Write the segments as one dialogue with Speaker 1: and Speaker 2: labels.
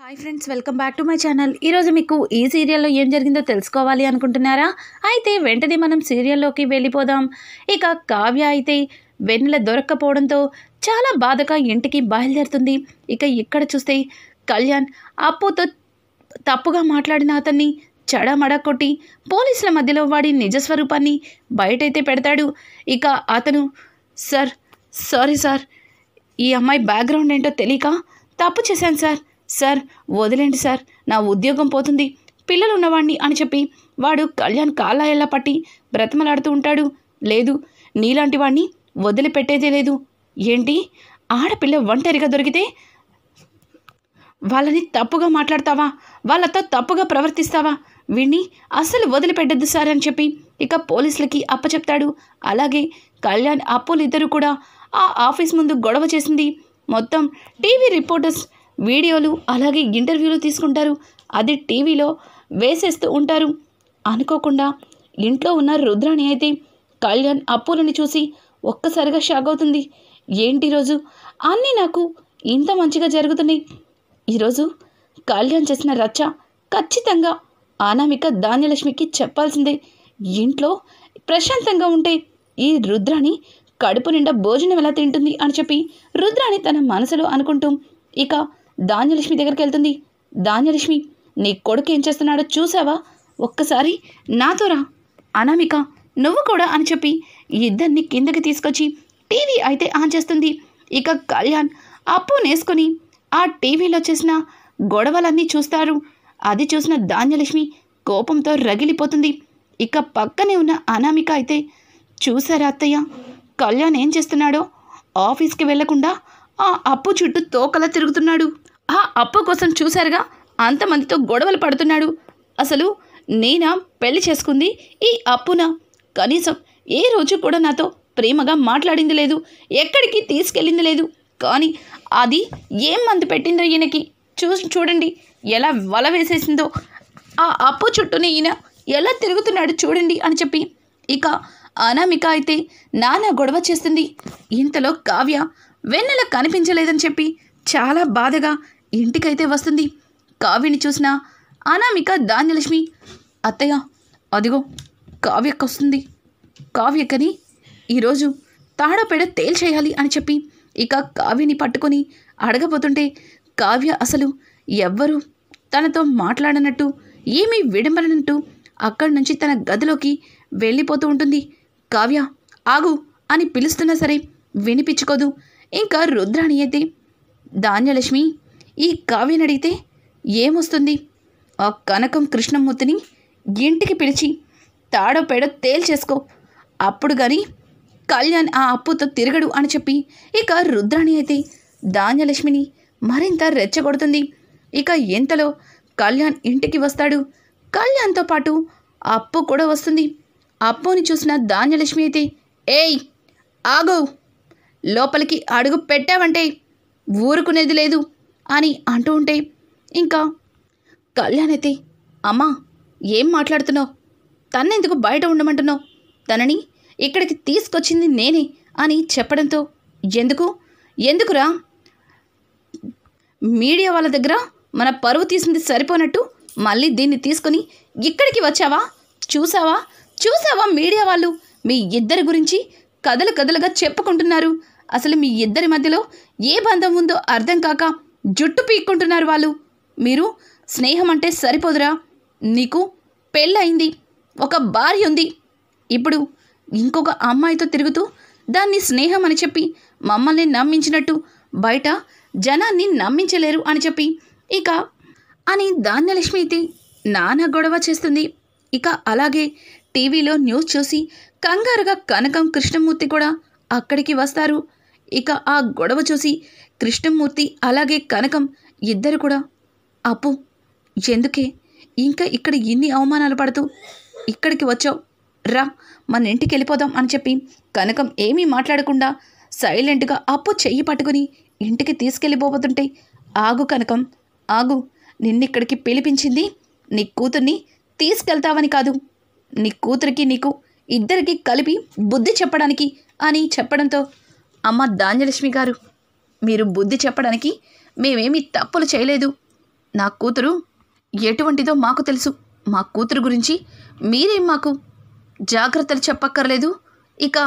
Speaker 1: Hi friends, welcome back to my channel. ఈరోజు మీకు ఈ సీరియల్లో ఏం జరిగిందో తెలుసుకోవాలి అనుకుంటున్నారా? అయితే వెంటనే మనం సీరియల్లోకి వెళ్ళిపోదాం. ఇక కావ్య అయితే వెన్నెల దొరక్కపోవడంతో చాలా బాధగా ఇంటికి బయలుదేరుతుంది. ఇక ఇక్కడ చూస్తే కళ్యాణ్ అప్పుతో తప్పుగా మాట్లాడిన అతన్ని చడమడ కొట్టి పోలీసుల మధ్యలో వాడి నిజస్వరూపాన్ని బయటైతే పెడతాడు. ఇక అతను సారీ సార్, ఈ అమ్మాయి బ్యాక్గ్రౌండ్ ఏంటో తెలియక తప్పు చేశాను సార్ వదిలేండి సార్, నా ఉద్యోగం పోతుంది, పిల్లలు ఉన్నవాడిని అని చెప్పి వాడు కళ్యాణ్ కాళ్ళ పట్టి బ్రతమలాడుతూ ఉంటాడు. లేదు, నీలాంటి వాడిని వదిలిపెట్టేదే లేదు. ఏంటి, ఆడపిల్ల ఒంటరిగా దొరికితే వాళ్ళని తప్పుగా మాట్లాడతావా, వాళ్ళతో తప్పుగా ప్రవర్తిస్తావా? వీడిని అస్సలు వదిలిపెట్టద్దు సార్ అని చెప్పి ఇక పోలీసులకి అప్పచెప్తాడు. అలాగే కళ్యాణ్ అప్పులు ఇద్దరు కూడా ఆ ఆఫీస్ ముందు గొడవ చేసింది మొత్తం టీవీ రిపోర్టర్స్ వీడియోలు అలాగే ఇంటర్వ్యూలు తీసుకుంటారు. అది టీవీలో వేసేస్తూ ఉంటారు. అనుకోకుండా ఇంట్లో ఉన్న రుద్రాణి అయితే కళ్యాణ్ అప్పులని చూసి ఒక్కసారిగా షాక్ అవుతుంది. ఏంటి రోజు అన్నీ నాకు ఇంత మంచిగా జరుగుతున్నాయి, ఈరోజు కళ్యాణ్ చేసిన రచ్చ ఖచ్చితంగా అనామిక ధాన్యలక్ష్మికి చెప్పాల్సిందే. ఇంట్లో ప్రశాంతంగా ఉంటే ఈ రుద్రాణి కడుపు నిండా భోజనం ఎలా తింటుంది అని చెప్పి రుద్రాణి తన మనసులో అనుకుంటూ ఇక ధాన్యలక్ష్మి దగ్గరికి వెళ్తుంది. ధాన్యలక్ష్మి, నీ కొడుకు ఏం చేస్తున్నాడో చూసావా? ఒక్కసారి నాతో రా. అనామిక, నువ్వు కూడా అని చెప్పి ఇద్దరిని కిందకి తీసుకొచ్చి టీవీ అయితే ఆన్ చేస్తుంది. ఇక కళ్యాణ్ అప్పు నేసుకొని ఆ టీవీలో చేసిన గొడవలన్నీ చూస్తారు. అది చూసిన ధాన్యలక్ష్మి కోపంతో రగిలిపోతుంది. ఇక పక్కనే ఉన్న అనామిక అయితే, చూసారా అత్తయ్య, కళ్యాణ్ ఏం చేస్తున్నాడో? ఆఫీస్కి వెళ్లకుండా ఆ అప్పు చుట్టూ తోకలా తిరుగుతున్నాడు. ఆ అప్పు కోసం చూశారుగా, అంతమందితో గొడవలు పడుతున్నాడు. అసలు నేనా పెళ్లి చేసుకుంది ఈ అప్పునా? కనీసం ఏ రోజు కూడా నాతో ప్రేమగా మాట్లాడింది లేదు, ఎక్కడికి తీసుకెళ్ళింది లేదు. కానీ అది ఏం మందు పెట్టిందో ఈయనకి చూడండి, ఎలా వల వేసేసిందో. ఆ అప్పు చుట్టూనే ఈయన ఎలా తిరుగుతున్నాడు చూడండి అని చెప్పి ఇక అనామిక అయితే నానా గొడవ చేస్తుంది. ఇంతలో కావ్య వెన్నెల కనిపించలేదని చెప్పి చాలా బాధగా ఇంటికైతే వస్తుంది. కావ్యని చూసిన అనామిక ధాన్యలక్ష్మి, అత్తయ్య అదిగో కావ్యకొస్తుంది, కావ్యకని ఈరోజు తాడోపేడ తేల్చేయాలి అని చెప్పి ఇక కావ్యని పట్టుకొని అడగబోతుంటే కావ్య అసలు ఎవ్వరూ తనతో మాట్లాడనట్టు ఏమీ విడమరనట్టు అక్కడి నుంచి తన గదిలోకి వెళ్ళిపోతూ ఉంటుంది. కావ్య ఆగు అని పిలుస్తున్నా సరే వినిపించుకోదు. ఇంకా రుద్రాణి అయితే, ధాన్యలక్ష్మి, ఈ కావ్యని అడిగితే ఏమొస్తుంది? ఆ కనకం కృష్ణమూర్తిని ఇంటికి పిలిచి తాడో పేడో తేల్చేసుకో, అప్పుడు కానీ కళ్యాణ్ ఆ అప్పుతో తిరగడు అని చెప్పి ఇక రుద్రాణి అయితే ధాన్యలక్ష్మిని మరింత రెచ్చగొడుతుంది. ఇక ఎంతలో కళ్యాణ్ ఇంటికి వస్తాడు. కళ్యాణ్తో పాటు అప్పు కూడా వస్తుంది. అప్పుని చూసిన ధాన్యలక్ష్మి అయితే, ఏయ్ ఆగు, లోపలికి అడుగు పెట్టావంటే ఊరుకునేది లేదు అని అంటూ ఉంటే ఇంకా కళ్యాణ్ అయితే, అమ్మా ఏం మాట్లాడుతున్నావు? తన్నెందుకు బయట ఉండమంటున్నావు? తనని ఇక్కడికి తీసుకొచ్చింది నేనే అని చెప్పడంతో, ఎందుకురా? మీడియా వాళ్ళ దగ్గర మన పరువు తీసింది సరిపోనట్టు మళ్ళీ దీన్ని తీసుకొని ఇక్కడికి వచ్చావా? చూసావా మీడియా వాళ్ళు మీ ఇద్దరి గురించి కథలుగా చెప్పుకుంటున్నారు. అసలు మీ ఇద్దరి మధ్యలో ఏ బంధం ఉందో అర్థం కాక జుట్టు పీక్కుంటున్నారు వాళ్ళు. మీరు స్నేహం అంటే సరిపోదురా? నీకు పెళ్ళయింది, ఒక భార్య ఉంది, ఇప్పుడు ఇంకొక అమ్మాయితో తిరుగుతూ దాన్ని స్నేహం అని చెప్పి మమ్మల్ని నమ్మించినట్టు బయట జనాన్ని నమ్మించలేరు అని చెప్పి ఇక అని ధాన్యలక్ష్మి అయితే నానా గొడవ చేస్తుంది. ఇక అలాగే టీవీలో న్యూస్ చూసి కంగారుగా కనకం కృష్ణమూర్తి కూడా అక్కడికి వస్తారు. ఇక ఆ గొడవ చూసి కృష్ణమూర్తి అలాగే కనకం ఇద్దరు కూడా, అప్పు ఎందుకే ఇంకా ఇక్కడ ఇన్ని అవమానాలు పడుతూ ఇక్కడికి వచ్చావు? రా, మన ఇంటికి వెళ్ళిపోదాం అని చెప్పి కనకం ఏమీ మాట్లాడకుండా సైలెంట్గా అప్పు చెయ్యి పట్టుకుని ఇంటికి తీసుకెళ్ళిపోతుంటే, ఆగు కనకం ఆగు, నిన్నిక్కడికి పిలిపించింది నీ కూతుర్ని తీసుకెళ్తావని కాదు, నీ కూతురికి నీకు ఇద్దరికి కలిపి బుద్ధి చెప్పడానికి అని చెప్పడంతో, అమ్మ ధాన్యలక్ష్మి గారు, మీరు బుద్ధి చెప్పడానికి మేమేమీ తప్పులు చేయలేదు, నా కూతురు ఎటువంటిదో మాకు తెలుసు. మా కూతురు గురించి మీరేం మాకు జాగ్రత్తలు చెప్పక్కర్లేదు, ఇక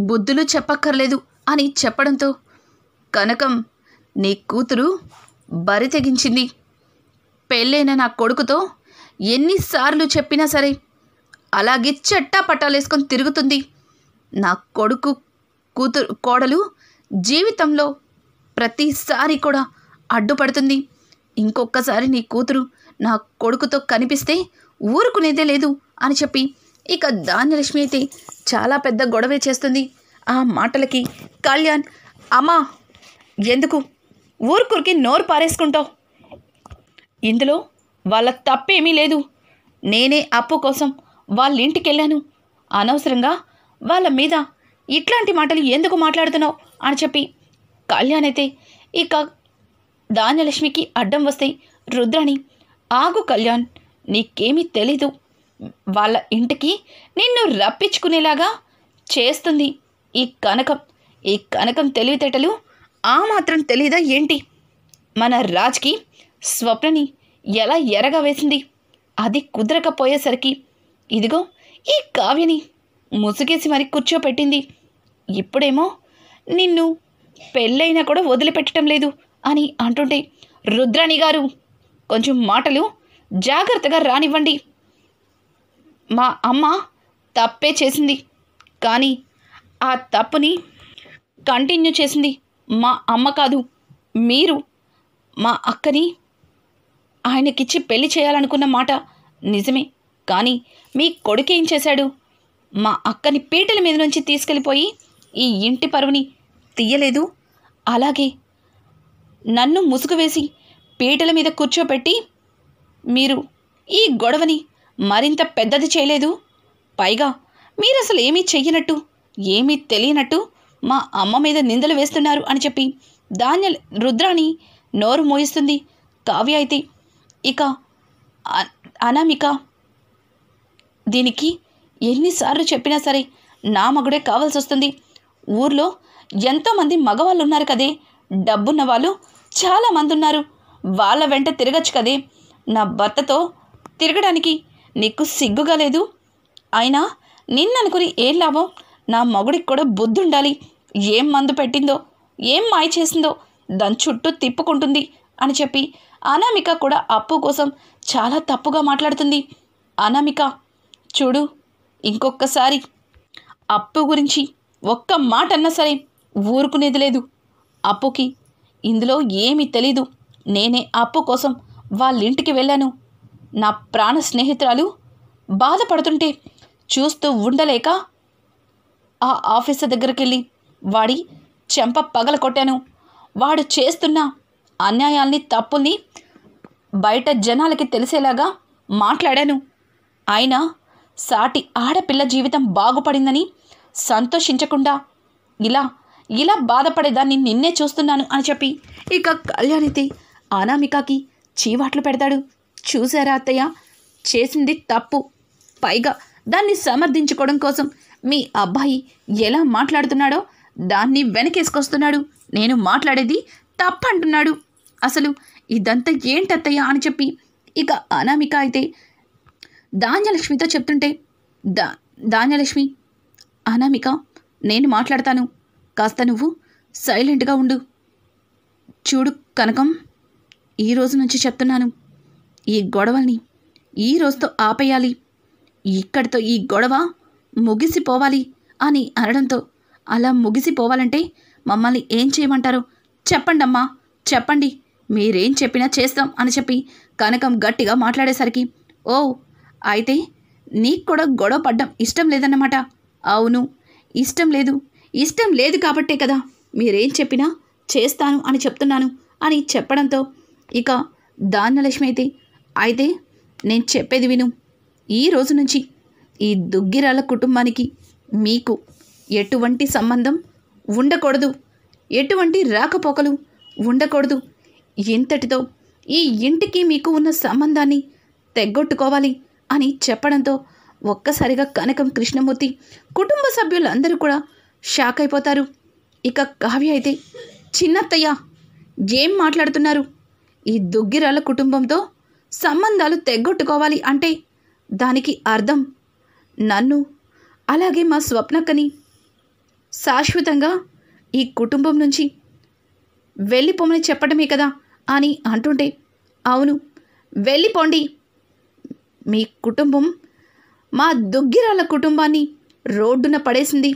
Speaker 1: బుద్ధులు చెప్పక్కర్లేదు అని చెప్పడంతో కనకం నీ కూతురు బరి తెగించింది. పెళ్ళైన నా కొడుకుతో ఎన్నిసార్లు చెప్పినా సరే అలాగే చెట్టా పట్టాలేసుకొని తిరుగుతుంది. నా కొడుకు కోడలు జీవితంలో ప్రతిసారి కూడా అడ్డుపడుతుంది. ఇంకొకసారి నీ కూతురు నా కొడుకుతో కనిపిస్తే ఊరుకునేదే లేదు అని చెప్పి ఇక ధాన్యలక్ష్మి అయితే చాలా పెద్ద గొడవే చేస్తుంది. ఆ మాటలకి కళ్యాణ్, అమ్మా ఎందుకు ఊరుకురికి నోరు పారేసుకుంటావు? ఇందులో వాళ్ళ తప్పేమీ లేదు. నేనే అప్పు కోసం వాళ్ళ ఇంటికి వెళ్ళాను. అనవసరంగా వాళ్ళ మీద ఇట్లాంటి మాటలు ఎందుకు మాట్లాడుతున్నావు అని చెప్పి కళ్యాణ్ అయితే ఇక ధాన్యలక్ష్మికి అడ్డం వస్తే రుద్రాణి, ఆగు కళ్యాణ్, నీకేమీ తెలీదు. వాళ్ళ ఇంటికి నిన్ను రప్పించుకునేలాగా చేస్తుంది ఈ కనకం. ఈ కనకం తెలివితేటలు ఆ మాత్రం తెలీదా ఏంటి? మన రాజ్కి స్వప్నని ఎలా ఎరగా వేసింది. అది కుదరకపోయేసరికి ఇదిగో ఈ కావ్యని ముసుగేసి మరి కూర్చోపెట్టింది. ఇప్పుడేమో నిన్ను పెళ్ళైనా కూడా వదిలిపెట్టడం లేదు అని అంటుంటే, రుద్రాణి గారు కొంచెం మాటలు జాగ్రత్తగా రానివ్వండి. మా అమ్మ తప్పే చేసింది, కానీ ఆ తప్పుని కంటిన్యూ చేసింది మా అమ్మ కాదు, మీరు. మా అక్కని ఆయనకిచ్చి పెళ్లి చేయాలనుకున్న మాట నిజమే, కానీ మీ కొడుకేం చేశాడు? మా అక్కని పీటల మీద నుంచి తీసుకెళ్ళిపోయి ఈ ఇంటి పరువుని తీయలేదు. అలాగే నన్ను ముసుగు వేసి పీటల మీద కూర్చోపెట్టి మీరు ఈ గొడవని మరింత పెద్దది చేయలేదు. పైగా మీరు అసలు ఏమీ చెయ్యనట్టు, ఏమీ తెలియనట్టు మా అమ్మ మీద నిందలు వేస్తున్నారు అని చెప్పి రుద్రాణి నోరు మోయిస్తుంది. కావ్య అయితే ఇక అనామిక దీనికి ఎన్నిసార్లు చెప్పినా సరే నా మగుడే కావాల్సి వస్తుంది. ఊర్లో ఎంతోమంది మగవాళ్ళు ఉన్నారు కదే, డబ్బున్న వాళ్ళు చాలామంది ఉన్నారు. వాళ్ళ వెంట తిరగచ్చు కదే. నా భర్తతో తిరగడానికి నీకు సిగ్గుగా లేదు? అయినా నిన్ననుకుని ఏం లాభం? నా మగుడికి కూడా బుద్ధి ఉండాలి. ఏం మందు పెట్టిందో, ఏం మాయ చేసిందో దాని చుట్టూ తిప్పుకుంటుంది అని చెప్పి అనామిక కూడా అప్పు కోసం చాలా తప్పుగా మాట్లాడుతుంది. అనామిక చూడు, ఇంకొకసారి అప్పు గురించి ఒక్క మాట అన్నా సరే ఊరుకునేది లేదు. అప్పుకి ఇందులో ఏమీ తెలీదు. నేనే అప్పు కోసం వాళ్ళ ఇంటికి వెళ్ళాను. నా ప్రాణ స్నేహితురాలు బాధపడుతుంటే చూస్తూ ఉండలేక ఆ ఆఫీసర్ దగ్గరికి వెళ్ళి వాడి చెంప పగల కొట్టాను. వాడు చేస్తున్న అన్యాయాల్ని, తప్పుల్ని బయట జనాలకి తెలిసేలాగా మాట్లాడాను. అయినా సాటి ఆడపిల్ల జీవితం బాగుపడిందని సంతోషించకుండా ఇలా బాధపడేదాన్ని నిన్నే చూస్తున్నాను అని చెప్పి ఇక కళ్యాణితే అనామికకి చీవాట్లు పెడతాడు. చూసారా అత్తయ్య, చేసింది తప్పు. పైగా దాన్ని సమర్థించుకోవడం కోసం మీ అబ్బాయి ఎలా మాట్లాడుతున్నాడో దాన్ని వెనకేసుకొస్తున్నాడు. నేను మాట్లాడేది తప్పంటున్నాడు. అసలు ఇదంతా ఏంటత్తయ్య అని చెప్పి ఇక అనామిక అయితే ధాన్యలక్ష్మితో చెప్తుంటే, ధాన్యలక్ష్మి, అనామిక నేను మాట్లాడతాను, కాస్త నువ్వు సైలెంట్గా ఉండు. చూడు కనకం, ఈ రోజు నుంచి చెప్తున్నాను, ఈ గొడవల్ని ఈ రోజుతో ఆపేయాలి. ఇక్కడితో ఈ గొడవ ముగిసిపోవాలి అని అనడంతో, అలా ముగిసిపోవాలంటే మమ్మల్ని ఏం చేయమంటారో చెప్పండమ్మా, చెప్పండి, మీరేం చెప్పినా చేస్తాం అని చెప్పి కనకం గట్టిగా మాట్లాడేసరికి, ఓ అయితే నీకు కూడా గొడవ పడ్డం ఇష్టం లేదన్నమాట. అవును, ఇష్టం లేదు కాబట్టే కదా మీరేం చెప్పినా చేస్తాను అని చెప్తున్నాను అని చెప్పడంతో ఇక ధాన్యలక్ష్మి అయితే నేను చెప్పేది విను. ఈ రోజు నుంచి ఈ దుగ్గిరాల కుటుంబానికి మీకు ఎటువంటి సంబంధం ఉండకూడదు, ఎటువంటి రాకపోకలు ఉండకూడదు. ఇంతటితో ఈ ఇంటికి మీకు ఉన్న సంబంధాన్ని తెగ్గొట్టుకోవాలి అని చెప్పడంతో ఒక్కసారిగా కనకం, కృష్ణమూర్తి కుటుంబ సభ్యులందరూ కూడా షాక్ అయిపోతారు. ఇక కావ్య అయితే, చిన్నత్తయ్య ఏం మాట్లాడుతున్నారు? ఈ దుగ్గిరాల కుటుంబంతో సంబంధాలు తెగ్గొట్టుకోవాలి అంటే దానికి అర్థం నన్ను అలాగే మా స్వప్నక్కని శాశ్వతంగా ఈ కుటుంబం నుంచి వెళ్ళిపోమని చెప్పడమే కదా అని అంటుంటే, అవును వెళ్ళిపోండి, మీ కుటుంబం మా దుగ్గిరాల కుటుంబాన్ని రోడ్డున పడేసింది,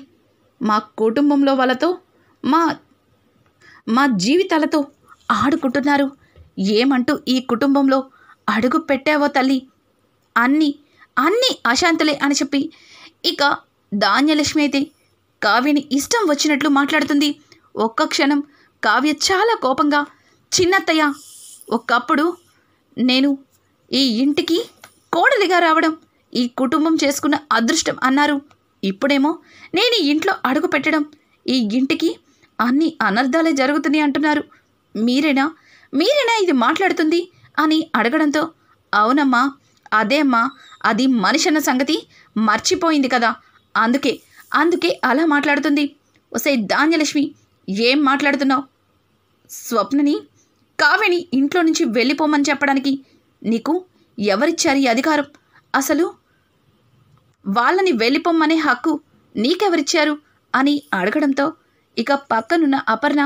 Speaker 1: మా కుటుంబంలో వాళ్ళతో మా మా జీవితాలతో ఆడుకుంటున్నారు, ఏమంటూ ఈ కుటుంబంలో అడుగు పెట్టావో తల్లి, అన్నీ అన్నీ అశాంతులే అని చెప్పి ఇక ధాన్యలక్ష్మి అయితే కావ్యని ఇష్టం వచ్చినట్లు మాట్లాడుతుంది. ఒక్క క్షణం కావ్య చాలా కోపంగా, చిన్నత్తయ్య, ఒకప్పుడు నేను ఈ ఇంటికి కోడలిగా రావడం ఈ కుటుంబం చేసుకున్న అదృష్టం అన్నారు, ఇప్పుడేమో నేను ఈ ఇంట్లో అడుగు పెట్టడం ఈ ఇంటికి అన్ని అనర్థాలే జరుగుతున్నాయి అంటున్నారు, మీరేనా ఇది మాట్లాడుతుంది అని అడగడంతో, అవునమ్మా అదే అమ్మా, అది మనిషి అన్న సంగతి మర్చిపోయింది కదా, అందుకే అలా మాట్లాడుతుంది. ఒసే ధాన్యలక్ష్మి, ఏం మాట్లాడుతున్నావు? స్వప్నని కావ్యని ఇంట్లో నుంచి వెళ్ళిపోమని చెప్పడానికి నీకు ఎవరిచ్చారు ఈ అధికారం? అసలు వాళ్ళని వెళ్ళిపోమ్మనే హక్కు నీకెవరిచ్చారు అని అడగడంతో ఇక పక్కనున్న అపర్ణ,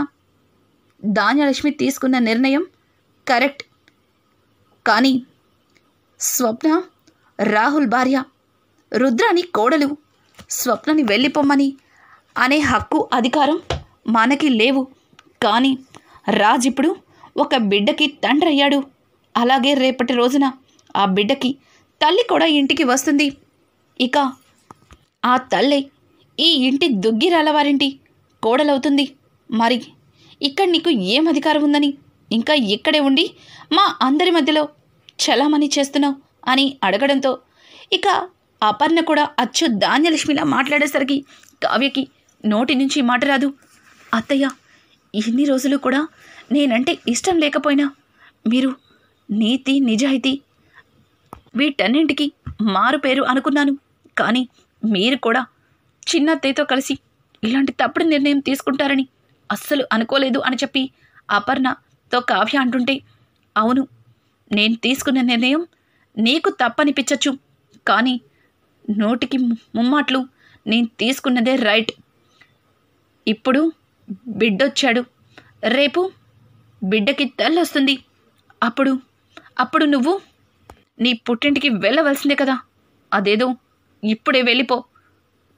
Speaker 1: ధాన్యలక్ష్మి తీసుకున్న నిర్ణయం కరెక్ట్, కానీ స్వప్న రాహుల్ భార్య, రుద్రాని కోడలు, స్వప్నని వెళ్ళిపోమ్మని అనే హక్కు అధికారం మనకి లేవు, కానీ రాజ్ ఇప్పుడు ఒక బిడ్డకి తండ్రి అయ్యాడు, అలాగే రేపటి రోజున ఆ బిడ్డకి తల్లి కూడా ఇంటికి వస్తుంది, ఇక ఆ తల్లి ఈ ఇంటి దుగ్గిరాల వారింటి కోడలవుతుంది, మరి ఇక్కడ నీకు ఏం అధికారం ఉందని ఇంకా ఇక్కడే ఉండి మా అందరి మధ్యలో చలామణి చేస్తున్నావు అని అడగడంతో ఇక అపర్ణ కూడా అచ్చు ధాన్యలక్ష్మిలా మాట్లాడేసరికి కావ్యకి నోటి నుంచి మాట రాదు. అత్తయ్య, ఇన్ని రోజులు కూడా నేనంటే ఇష్టం లేకపోయినా మీరు నీతి నిజాయితీ వీటన్నింటికి మారు పేరు అనుకున్నాను, కానీ మీరు కూడా చిన్నత్తయ్యతో కలిసి ఇలాంటి తప్పుడు నిర్ణయం తీసుకుంటారని అస్సలు అనుకోలేదు అని చెప్పి అపర్ణతో కావ్య అంటుంటే, అవును నేను తీసుకున్న నిర్ణయం నీకు తప్పనిపించచ్చు, కానీ నోటికి ముమ్మాట్లు నేను తీసుకున్నదే రైట్. ఇప్పుడు బిడ్డొచ్చాడు, రేపు బిడ్డకి తల్లొస్తుంది, అప్పుడు నువ్వు నీ పుట్టింటికి వెళ్ళవలసిందే కదా, అదేదో ఇప్పుడే వెళ్ళిపో,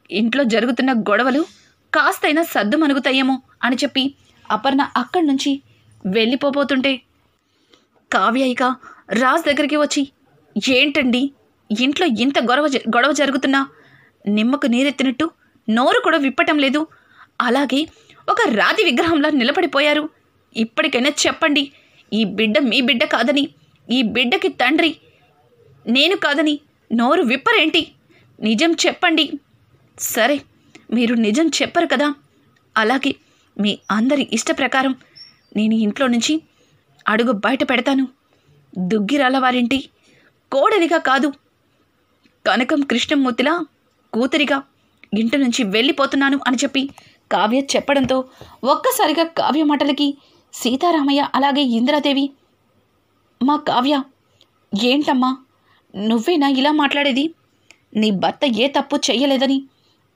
Speaker 1: ఇంట్లో జరుగుతున్న గొడవలు కాస్తైనా సద్దు మనుగుతాయేమో అని చెప్పి అపర్ణ అక్కడి నుంచి వెళ్ళిపోబోతుంటే కావ్య ఇక రాజ్ దగ్గరికి వచ్చి, ఏంటండి ఇంట్లో ఇంత గొడవ జరుగుతున్నా నిమ్మకు నీరెత్తినట్టు నోరు కూడా విప్పటం లేదు, అలాగే ఒక రాతి విగ్రహంలా నిలబడిపోయారు, ఇప్పటికైనా చెప్పండి, ఈ బిడ్డ మీ బిడ్డ కాదని, ఈ బిడ్డకి తండ్రి నేను కాదని నోరు విప్పరేంటి? నిజం చెప్పండి. సరే, మీరు నిజం చెప్పరు కదా, అలాగే మీ అందరి ఇష్ట ప్రకారం నేను ఇంట్లో నుంచి అడుగు బయట పెడతాను, దుగ్గిరాల వారింటి కోడలిగా కాదు, కనకం కృష్ణమూర్తిలా కూతురిగా ఇంటి నుంచి వెళ్ళిపోతున్నాను అని చెప్పి కావ్య చెప్పడంతో ఒక్కసారిగా కావ్య మాటలకి సీతారామయ్య అలాగే ఇందిరాదేవి, మా కావ్య, ఏంటమ్మా నువ్వేనా ఇలా మాట్లాడేది? నీ భర్త ఏ తప్పు చెయ్యలేదని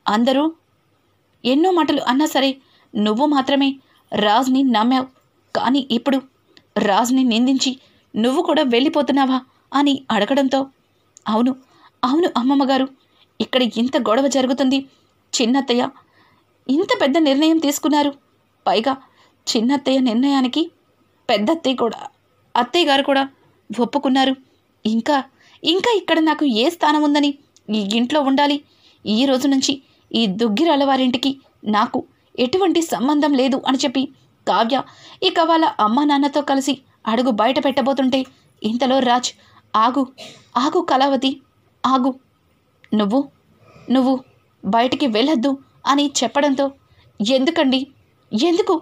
Speaker 1: అందరూ ఎన్నో మాటలు అన్నా సరే నువ్వు మాత్రమే రాజ్ని నమ్మావు, కానీ ఇప్పుడు రాజ్ని నిందించి నువ్వు కూడా వెళ్ళిపోతున్నావా అని అడగడంతో, అవును అమ్మమ్మగారు, ఇక్కడ ఇంత గొడవ జరుగుతుంది, చిన్నత్తయ్య ఇంత పెద్ద నిర్ణయం తీసుకున్నారు, పైగా చిన్నత్తయ్య నిర్ణయానికి అత్తయ్య గారు కూడా ఒప్పుకున్నారు, ఇంకా ఇక్కడ నాకు ఏ స్థానం ఉందని ఈ ఇంట్లో ఉండాలి, ఈ రోజు నుంచి ఈ దుగ్గిరాల వారింటికి నాకు ఎటువంటి సంబంధం లేదు అని చెప్పి కావ్య ఇక వాళ్ళ అమ్మా నాన్నతో కలిసి అడుగు బయట పెట్టబోతుంటే ఇంతలో రాజ్, ఆగు కళావతి, ఆగు, నువ్వు బయటికి వెళ్ళొద్దు అని చెప్పడంతో, ఎందుకు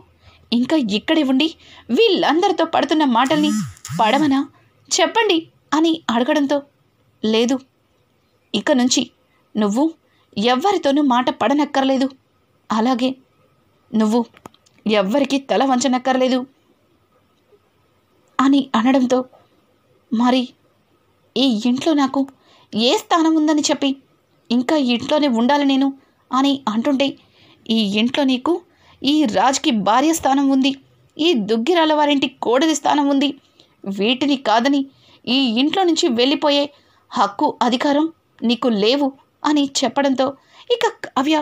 Speaker 1: ఇంకా ఇక్కడే ఉండి వీళ్ళందరితో పడుతున్న మాటల్ని పడమనా చెప్పండి అని అడగడంతో, లేదు, ఇక నుంచి నువ్వు ఎవ్వరితోనూ మాట పడనక్కర్లేదు, అలాగే నువ్వు ఎవ్వరికి తల వంచనక్కర్లేదు, అని అనడంతో, మరి ఈ ఇంట్లో నాకు ఏ స్థానం ఉందని చెప్పి ఇంకా ఈ ఇంట్లోనే ఉండాలి నేను అని అంటుంటే, ఈ ఇంట్లో నీకు ఈ రాజ్కి భార్య స్థానం ఉంది, ఈ దుగ్గిరాల వారింటి కోడలి స్థానం ఉంది, వీటిని కాదని ఈ ఇంట్లో నుంచి వెళ్ళిపోయే హక్కు అధికారం నీకు లేవు అని చెప్పడంతో ఇక కావ్య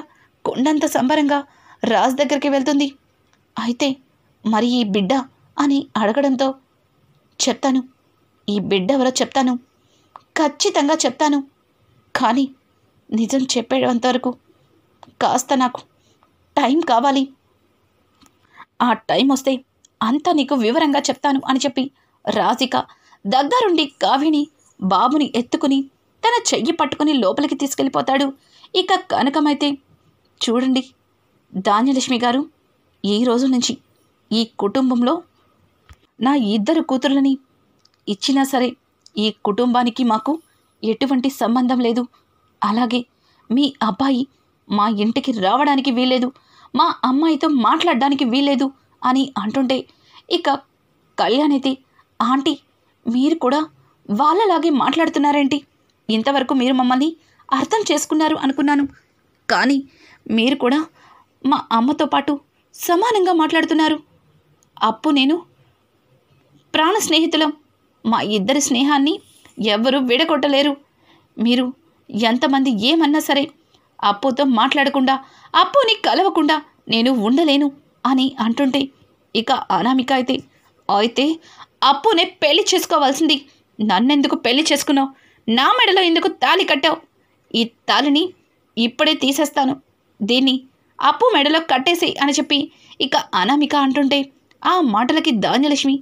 Speaker 1: కొండంత సంబరంగా రాజ్ దగ్గరికి వెళ్తుంది. అయితే మరి ఈ బిడ్డ అని అడగడంతో, చెప్తాను, ఈ బిడ్డ ఎవరో చెప్తాను, ఖచ్చితంగా చెప్తాను, కానీ నిజం చెప్పేంతవరకు కాస్త నాకు టైం కావాలి, ఆ టైం వస్తే అంతా నీకు వివరంగా చెప్తాను అని చెప్పి రాజిక దగ్గరుండి కావ్యని బాబుని ఎత్తుకుని తన చెయ్యి పట్టుకుని లోపలికి తీసుకెళ్ళిపోతాడు. ఇక కనకమైతే, చూడండి ధాన్యలక్ష్మి గారు, ఈ రోజు నుంచి ఈ కుటుంబంలో నా 2 కూతుర్లని ఇచ్చినా సరే ఈ కుటుంబానికి మాకు ఎటువంటి సంబంధం లేదు, అలాగే మీ అబ్బాయి మా ఇంటికి రావడానికి వీల్లేదు, మా అమ్మాయితో మాట్లాడడానికి వీల్లేదు అని అంటుంటే ఇక కళ్యాణ్ అయితే, ఆంటీ మీరు కూడా వాళ్ళలాగే మాట్లాడుతున్నారేంటి, ఇంతవరకు మీరు మమ్మల్ని అర్థం చేసుకున్నారు అనుకున్నాను, కానీ మీరు కూడా మా అమ్మతో పాటు సమానంగా మాట్లాడుతున్నారు. అప్పు నేను ప్రాణ స్నేహితులం, మా ఇద్దరి స్నేహాన్ని ఎవ్వరూ విడగొట్టలేరు, మీరు ఎంతమంది ఏమన్నా సరే అప్పుతో మాట్లాడకుండా అప్పుని కలవకుండా నేను ఉండలేను అని అంటుంటే ఇక అనామిక అయితే అప్పునే పెళ్లి చేసుకోవాల్సింది, నన్నెందుకు పెళ్లి చేసుకున్నావు, నా మెడలో ఎందుకు తాళి కట్టావు, ఈ తాళిని ఇప్పుడే తీసేస్తాను, దీన్ని అప్పు మెడలో కట్టేసి అని చెప్పి ఇక అనామిక అంటుంటే ఆ మాటలకి ధాన్యలక్ష్మి,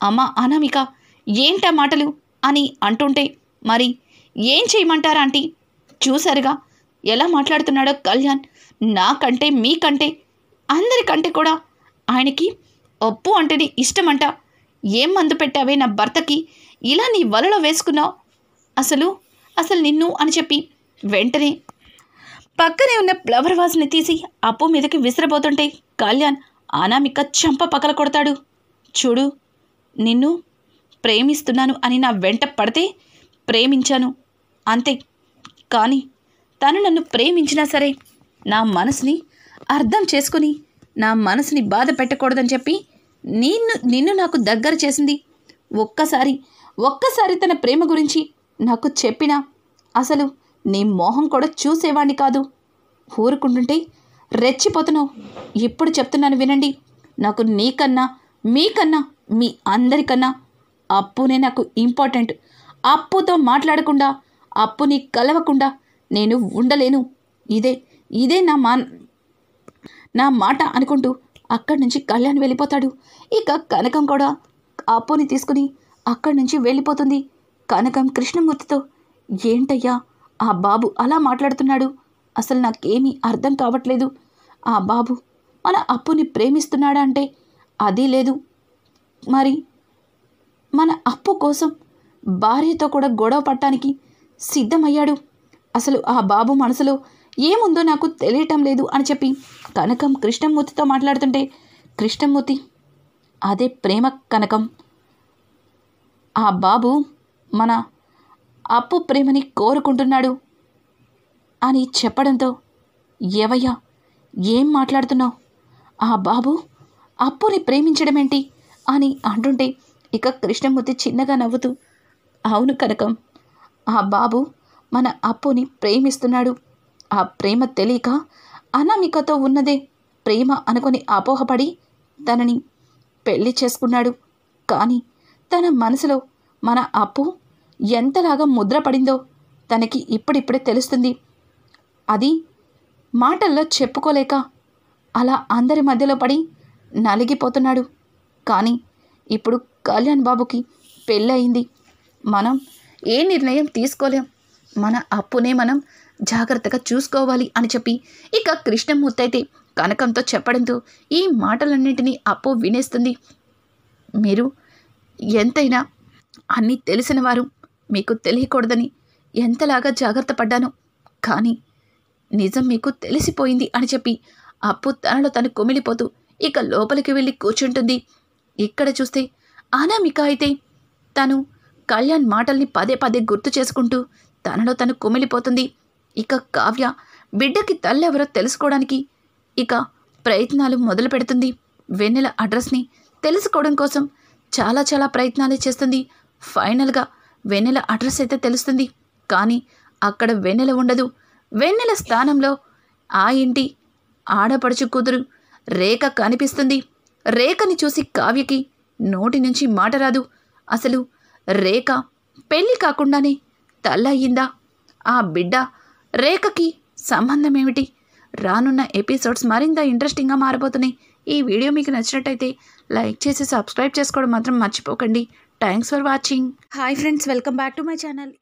Speaker 1: అమ్మ అనామిక ఏంటా మాటలు అని అంటుంటే, మరి ఏం చేయమంటారా ఆంటీ, చూసారుగా ఎలా మాట్లాడుతున్నాడో కళ్యాణ్, నాకంటే మీకంటే అందరికంటే కూడా ఆయనకి అప్పు అంటేనే ఇష్టమంట, ఏం మందు పెట్టావే నా భర్తకి, ఇలా నీ వలలో వేసుకున్నావు, అసలు నిన్ను అని చెప్పి వెంటనే పక్కనే ఉన్న ఫ్లవర్ వాజ్ని తీసి అప్పు మీదకి విసిరబోతుంటే కళ్యాణ్ అనామిక చంప పక్కల కొడతాడు. చూడు, నిన్ను ప్రేమిస్తున్నాను అని నా వెంట పడితే ప్రేమించాను అంతే, కానీ తను నన్ను ప్రేమించినా సరే నా మనసుని అర్థం చేసుకుని నా మనసుని బాధ పెట్టకూడదని చెప్పి నిన్ను నాకు దగ్గర చేసింది, ఒక్కసారి తన ప్రేమ గురించి నాకు చెప్పినా అసలు నీ మోహం కూడా చూసేవాణ్ణి కాదు, ఊరుకుంటుంటే రెచ్చిపోతున్నావు, ఇప్పుడు చెప్తున్నాను వినండి, నాకు నీకన్నా మీకన్నా మీ అందరికన్నా అప్పునే నాకు ఇంపార్టెంట్, అప్పుతో మాట్లాడకుండా అప్పుని కలవకుండా నేను ఉండలేను, ఇదే నా మాట అనుకుంటూ అక్కడి నుంచి కళ్యాణ్ వెళ్ళిపోతాడు. ఇక కనకం కూడా అప్పుని తీసుకుని అక్కడి నుంచి వెళ్ళిపోతుంది. కనకం కృష్ణమూర్తితో, ఏంటయ్యా ఆ బాబు అలా మాట్లాడుతున్నాడు, అసలు నాకేమీ అర్థం కావట్లేదు, ఆ బాబు మన అప్పుని ప్రేమిస్తున్నాడా అంటే అది లేదు, మరి మన అప్పు కోసం భార్యతో కూడా గొడవ పడటానికి సిద్ధమయ్యాడు, అసలు ఆ బాబు మనసులో ఏముందో నాకు తెలియటం లేదు అని చెప్పి కనకం కృష్ణమూర్తితో మాట్లాడుతుంటే, కృష్ణమూర్తి, అదే ప్రేమ కనకం, ఆ బాబు మన అప్పు ప్రేమని కోరుకుంటున్నాడు అని చెప్పడంతో, ఏవయ్యా ఏం మాట్లాడుతున్నావు, ఆ బాబు అప్పుని ప్రేమించడమేంటి అని అంటుంటే ఇక కృష్ణమూర్తి చిన్నగా నవ్వుతూ, అవును కనకం, ఆ బాబు మన అప్పుని ప్రేమిస్తున్నాడు, ఆ ప్రేమ తెలియక అనామికతో ఉన్నదే ప్రేమ అనుకుని అపోహపడి తనని పెళ్లి చేసుకున్నాడు, కానీ తన మనసులో మన అప్పు ఎంతలాగా ముద్రపడిందో తనకి ఇప్పుడిప్పుడే తెలుస్తుంది, అది మాటల్లో చెప్పుకోలేక అలా అందరి మధ్యలో పడి నలిగిపోతున్నాడు, కానీ ఇప్పుడు కళ్యాణ్ బాబుకి పెళ్ళయింది, మనం ఏ నిర్ణయం తీసుకోలేం, మన అప్పునే మనం జాగ్రత్తగా చూసుకోవాలి అని చెప్పి ఇక కృష్ణమూర్తి అయితే కనకంతో చెప్పడంతో ఈ మాటలన్నింటినీ అప్పు వినేస్తుంది. మీరు ఎంతైనా అన్నీ తెలిసిన వారు, మీకు తెలియకూడదని ఎంతలాగా జాగ్రత్త పడ్డాను, కానీ నిజం మీకు తెలిసిపోయింది అని చెప్పి అప్పు తనలో తను కుమిలిపోతూ ఇక లోపలికి వెళ్ళి కూర్చుంటుంది. ఇక్కడ చూస్తే అనామిక అయితే తను కళ్యాణ్ మాటల్ని పదే పదే గుర్తు చేసుకుంటూ తనలో తను కుమిలిపోతుంది. ఇక కావ్య బిడ్డకి తల్లెవరో తెలుసుకోవడానికి ఇక ప్రయత్నాలు మొదలు పెడుతుంది. వెన్నెల అడ్రస్ని తెలుసుకోవడం కోసం చాలా చాలా ప్రయత్నాలే చేస్తుంది. ఫైనల్గా వెన్నెల అడ్రస్ అయితే తెలుస్తుంది. కానీ అక్కడ వెన్నెల ఉండదు. వెన్నెల స్థానంలో ఆ ఇంటి ఆడపడుచు కూతురు రేఖ కనిపిస్తుంది. రేఖని చూసి కావ్యకి నోటి నుంచి మాట రాదు. అసలు రేఖ పెళ్ళి కాకుండానే తల్లయ్యిందా? ఆ బిడ్డ రేఖకి సంబంధం ఏమిటి? రానున్న ఎపిసోడ్స్ మరింత ఇంట్రెస్టింగ్గా మారబోతున్నాయి. ఈ వీడియో మీకు నచ్చినట్టయితే లైక్ చేసి సబ్స్క్రైబ్ చేసుకోవడం మాత్రం మర్చిపోకండి. Thanks for watching. Hi friends, welcome back to my channel.